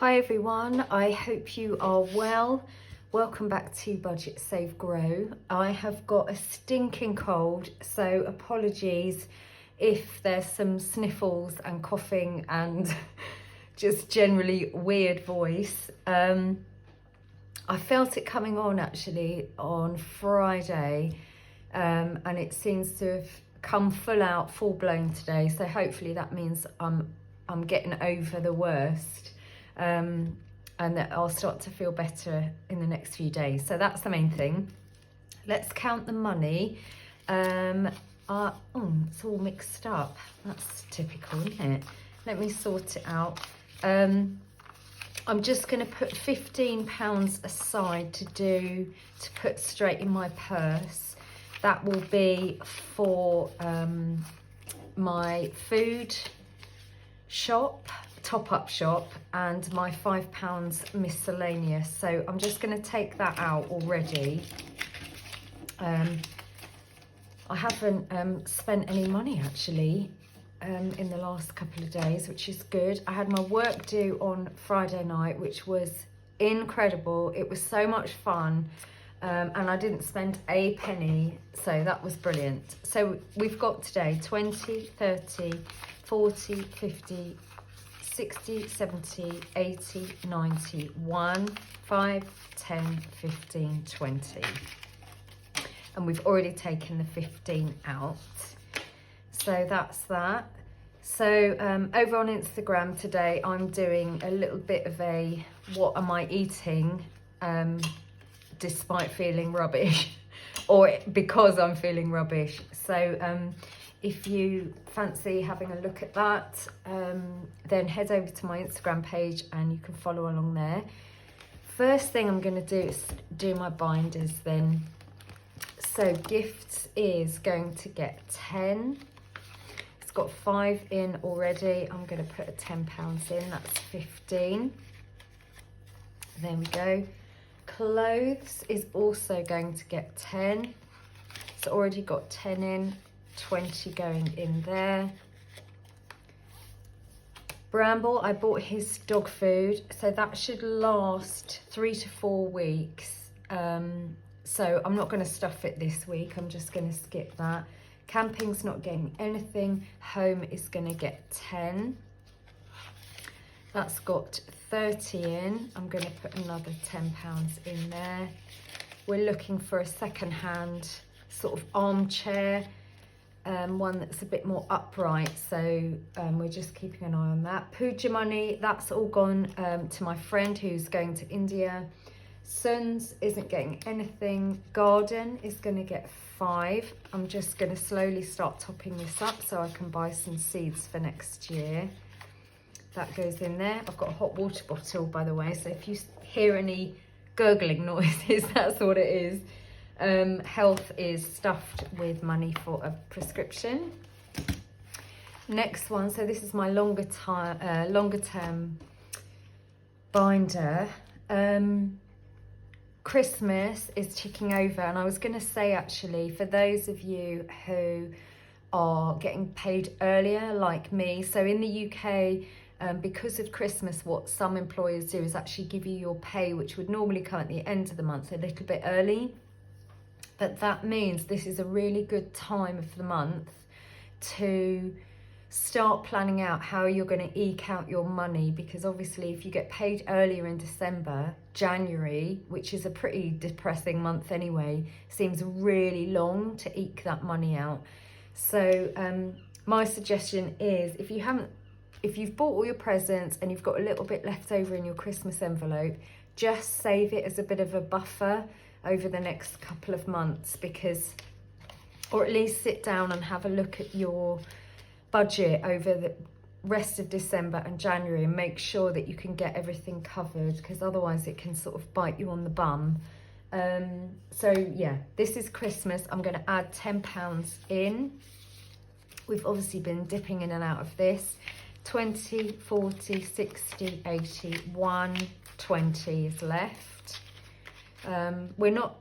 Hi everyone, I hope you are well. Welcome back to Budget Save Grow. I have got a stinking cold, so apologies if there's some sniffles and coughing and just generally weird voice. I felt it coming on actually on Friday, and it seems to have come full blown today, so hopefully that means I'm getting over the worst. And that I'll start to feel better in the next few days. So that's the main thing. Let's count the money. It's all mixed up. That's typical, isn't it? Let me sort it out. I'm just going to put £15 aside to put straight in my purse. That will be for my food shop, top-up shop, and my £5 miscellaneous. So I'm just going to take that out already. I haven't spent any money actually in the last couple of days, which is good. I had my work due on Friday night, which was incredible. It was so much fun, and I didn't spend a penny, so that was brilliant. So we've got today 20, 30, 40, 50, 60, 70, 80, 90, 1, 5, 10, 15, 20. And we've already taken the 15 out. So that's that. So over on Instagram today, I'm doing a little bit of a what am I eating despite feeling rubbish or because I'm feeling rubbish. So if you fancy having a look at that, then head over to my Instagram page and you can follow along there. First thing I'm going to do is do my binders then. So gifts is going to get 10. It's got 5 in already. I'm going to put a £10 in. That's 15. There we go. Clothes is also going to get 10. It's already got 10 in. 20 going in there. Bramble, I bought his dog food, so that should last 3 to 4 weeks. So I'm not going to stuff it this week. I'm just going to skip that. Camping's not getting anything. Home is going to get 10. That's got 30 in. I'm going to put another £10 in there. We're looking for a second-hand sort of armchair. One that's a bit more upright, so we're just keeping an eye on that. Puja money, that's all gone to my friend who's going to India. Sons isn't getting anything. Garden is going to get 5. I'm just going to slowly start topping this up so I can buy some seeds for next year. That goes in there. I've got a hot water bottle, by the way, so if you hear any gurgling noises, that's what it is. Health is stuffed with money for a prescription. Next one, so this is my longer term binder. Christmas is ticking over, and I was going to say actually, for those of you who are getting paid earlier like me, so in the UK, because of Christmas, what some employers do is actually give you your pay, which would normally come at the end of the month, a little bit early. But that means this is a really good time of the month to start planning out how you're going to eke out your money, because obviously if you get paid earlier in December, January, which is a pretty depressing month anyway, seems really long to eke that money out. So my suggestion is if you've bought all your presents and you've got a little bit left over in your Christmas envelope, just save it as a bit of a buffer over the next couple of months, because, or at least sit down and have a look at your budget over the rest of December and January and make sure that you can get everything covered, because otherwise it can sort of bite you on the bum. So yeah, this is Christmas. I'm going to add £10 in. We've obviously been dipping in and out of this. 20, 40, 60, 80, 1, 20 is left. We're not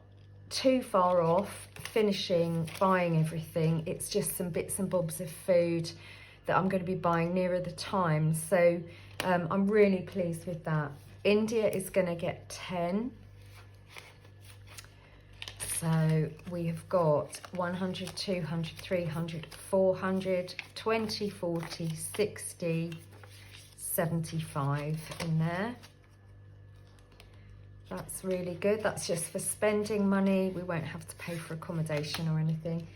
too far off finishing buying everything. It's just some bits and bobs of food that I'm going to be buying nearer the time. So I'm really pleased with that. India is going to get 10. So we have got 100, 200, 300, 400, 20, 40, 60, 75 in there. That's really good. That's just for spending money. We won't have to pay for accommodation or anything.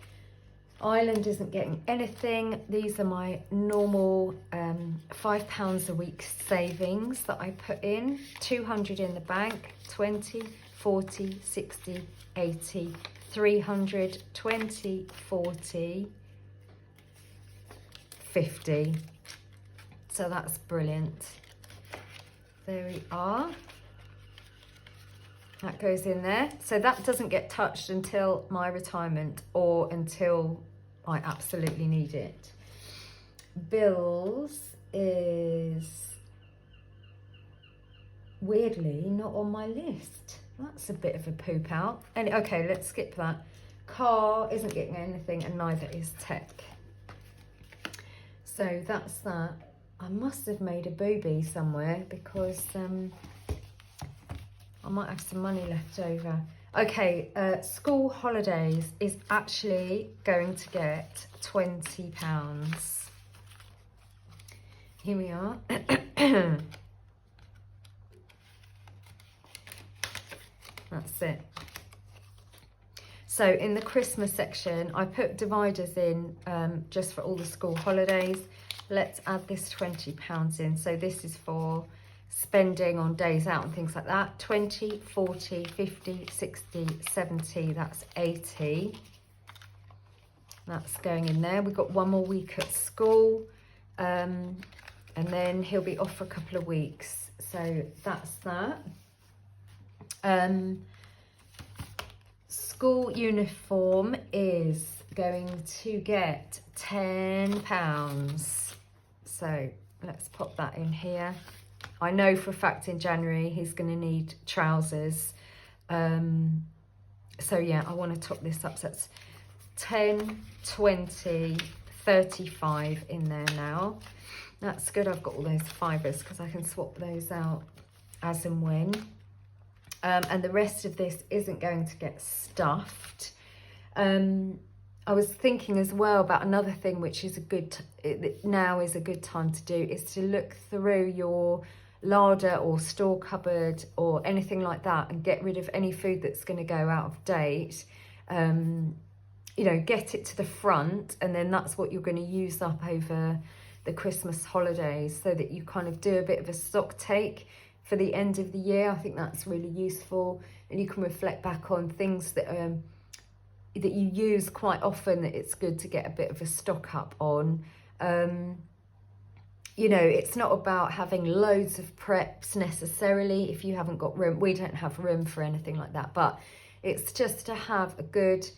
Ireland isn't getting anything. These are my normal £5 a week savings that I put in. 200 in the bank, 20, 40, 60, 80, 300, 20, 40, 50. So that's brilliant. There we are. That goes in there. So that doesn't get touched until my retirement or until I absolutely need it. Bills is weirdly not on my list. That's a bit of a poop out. And okay, let's skip that. Car isn't getting anything and neither is tech. So that's that. I must have made a booby somewhere because I might have some money left over. Okay, school holidays is actually going to get £20. Here we are. That's it. So in the Christmas section, I put dividers in just for all the school holidays. Let's add this £20 in. So this is for spending on days out and things like that. 20, 40, 50, 60, 70, that's 80. That's going in there. We've got one more week at school, and then he'll be off for a couple of weeks. So that's that. School uniform is going to get £10. So let's pop that in here. I know for a fact in January he's going to need trousers. So yeah, I want to top this up. So that's 10, 20, 35 in there now. That's good. I've got all those fibres because I can swap those out as and when. And the rest of this isn't going to get stuffed. I was thinking as well about another thing, which is now is a good time to do, is to look through your larder or store cupboard or anything like that and get rid of any food that's going to go out of date. You know, get it to the front, and then that's what you're going to use up over the Christmas holidays, so that you kind of do a bit of a stock take for the end of the year. I think that's really useful, and you can reflect back on things that that you use quite often, that it's good to get a bit of a stock up on. You know, it's not about having loads of preps necessarily if you haven't got room. We don't have room for anything like that, but it's just to have a good,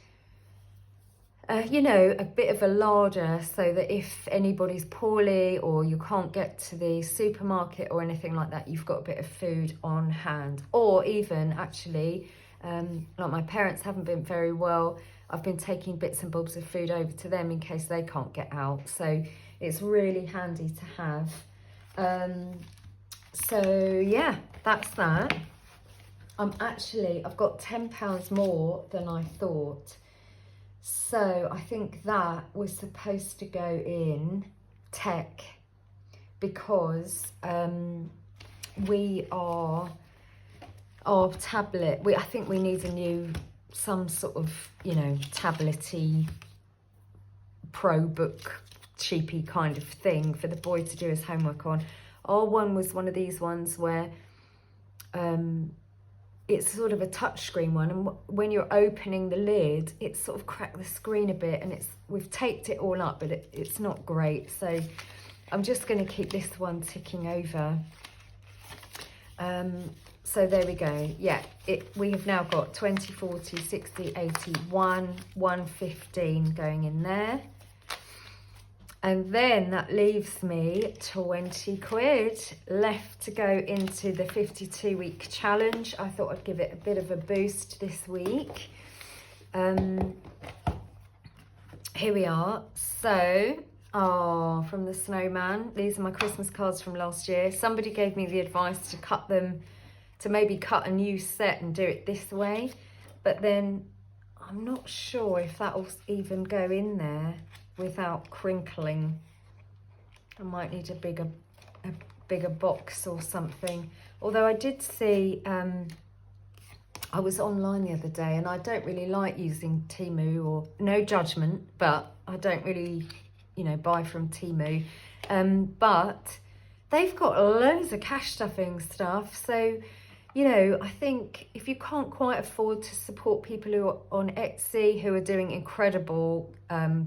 you know, a bit of a larder, so that if anybody's poorly or you can't get to the supermarket or anything like that, you've got a bit of food on hand. Or even actually, like my parents haven't been very well, I've been taking bits and bobs of food over to them in case they can't get out. So it's really handy to have. So yeah, that's that. I've got £10 more than I thought. So I think that was supposed to go in tech, because our tablet, I think we need a new, some sort of, you know, tablet-y ProBook cheapy kind of thing for the boy to do his homework on. Our one was one of these ones where it's sort of a touchscreen one, and when you're opening the lid, it's sort of cracked the screen a bit, and we've taped it all up, but it's not great. So I'm just going to keep this one ticking over. So there we go. Yeah, we have now got 20, 40, 60, 80, 115 going in there. And then that leaves me 20 quid left to go into the 52-week challenge. I thought I'd give it a bit of a boost this week. Here we are. So Oh, from the snowman. These are my Christmas cards from last year. Somebody gave me the advice to cut them, to maybe cut a new set and do it this way. But then I'm not sure if that will even go in there without crinkling. I might need a bigger box or something. Although I did see, I was online the other day and I don't really like using Temu, or no judgment, but I don't really, you know, buy from Temu. But they've got loads of cash stuffing stuff. So, you know, I think if you can't quite afford to support people who are on Etsy, who are doing incredible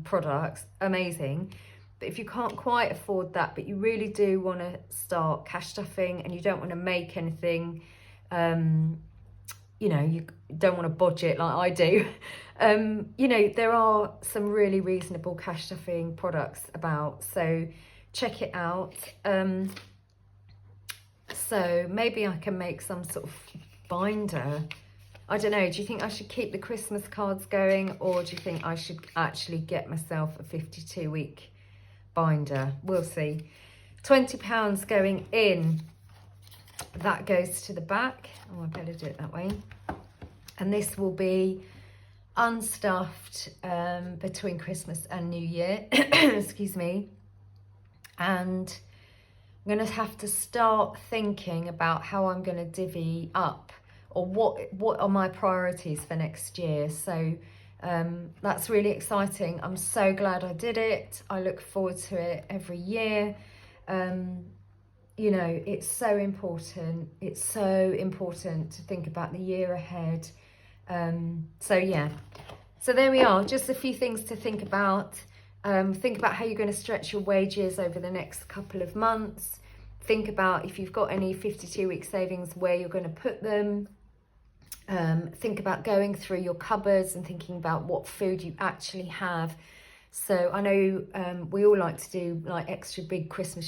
products, amazing. But if you can't quite afford that, but you really do want to start cash stuffing and you don't want to make anything, you know, you don't want to budget like I do, you know, there are some really reasonable cash stuffing products about, so check it out. So maybe I can make some sort of binder. I don't know, do you think I should keep the Christmas cards going, or do you think I should actually get myself a 52-week binder? We'll see. £20 going in. That goes to the back. Oh, I better do it that way. And this will be unstuffed between Christmas and New Year. Excuse me. And I'm going to have to start thinking about how I'm going to divvy up, or what are my priorities for next year. So that's really exciting. I'm so glad I did it. I look forward to it every year. You know, it's so important. It's so important to think about the year ahead. So yeah, so there we are. Just a few things to think about. Think about how you're going to stretch your wages over the next couple of months. Think about if you've got any 52-week savings, where you're going to put them. Think about going through your cupboards and thinking about what food you actually have. So I know we all like to do like extra big Christmas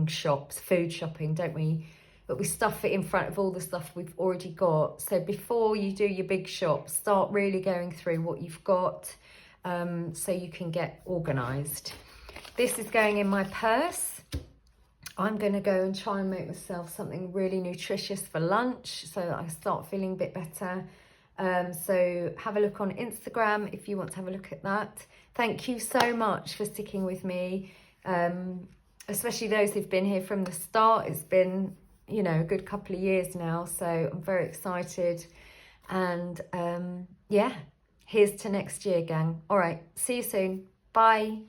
shops, food shopping, don't we? But we stuff it in front of all the stuff we've already got. So before you do your big shop, start really going through what you've got, so you can get organised. This is going in my purse. I'm going to go and try and make myself something really nutritious for lunch so that I start feeling a bit better. So have a look on Instagram if you want to have a look at that. Thank you so much for sticking with me, especially those who've been here from the start. It's been, you know, a good couple of years now, so I'm very excited. And yeah, here's to next year, gang. All right, see you soon. Bye.